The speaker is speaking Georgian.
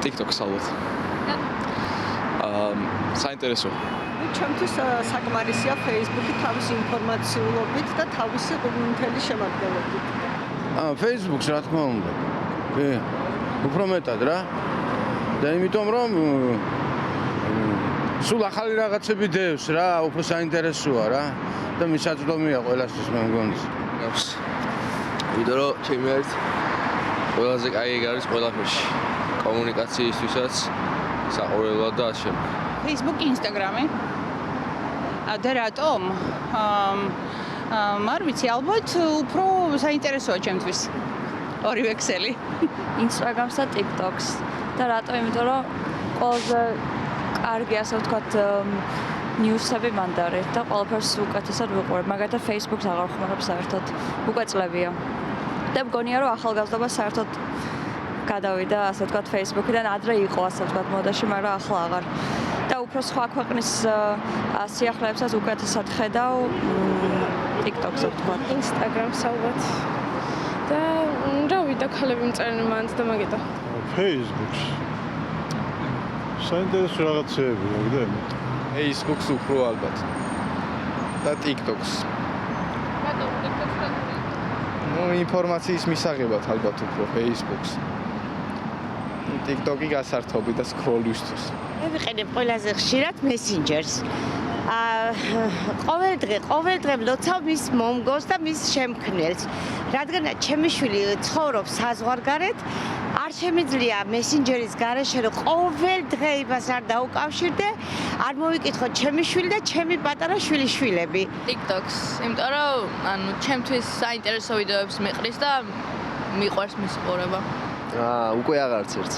TikTok-ს ალბათ. საინტერესო. ჩემთვის საკმარისია Facebook-ი თავისი ინფორმაციულობით და თავისი მთელი შემადგენლობით. Facebook-ს რა თქმა უნდა. კი. უფრო მეტად რა. და იმიტომ რომ სულ ახალი რაღაცები დევს რა, უფრო საინტერესოა რა და მისაწვდომია ყველასთვის მე მგონი. ვიდრე რომ ჩემი არის ყველაზე კაი არის ყველაფერში. კომუნიკაციისთვისაც საყურებლად და ასე. Facebook, Instagram-ი. და რატომ? არ ვიცი, ალბათ უფრო საინტერესოა ჩემთვის. ორივე ქსელი. Instagram-ს და TikTok-ს. და რატომ? იმიტომ რომ ყველაზე კარგი ასე ვთქვათ ნიუსები მანდ არის და ყველაფერს უკეთესად ვიყურებ. მაგალითად Facebook-ს აღარ ვხმარებ საერთოდ. უკვე წლებია. და მგონია რომ ახალგაზრდობა საერთოდ გადავიდა ასე ვთქვათ Facebook-დან ადრე იყო ასე ვთქვათ მოდაში, მაგრამ ახლა აღარ. და უფრო სხვა ქვეყნის სიახლეებსაც უკეთესად ხედავ TikTok-ზე ვთქვათ. Instagram-ს ალბათ. და რა ვიდა ქალები მწერენ მანდ და მაგიტო. Facebook-ს. საინტერესო რაღაცეები მოგდა? Facebook-ს უფრო ალბათ. და TikTok-ს. რატომ TikTok-ს რატომ? ინფორმაციის მისაღებად ალბათ უფრო Facebook-ს. TikTok-ი გასართობი და სკროლისთვის. მე ვიყენებ ყველაზე ხშირად Messenger-ს. ყოველ დღე ვლოცავ მის მომგოს და მის შემქმნელს. რადგანაც ჩემი შვილი ცხოვრობს საზღვარგარეთ, არ შემიძლია Messenger-ის გარეშე რომ ყოველ დღე იმას არ დაუკავშირდე, არ მოვიკითხო ჩემი შვილი და ჩემი პატარა შვილიშვილები. TikTok-ს, იმიტომ რომ ჩემთვის საინტერესო ვიდეოებს მეყრის და მიყვარს მის ყურება. უკვე აღარც ერთ.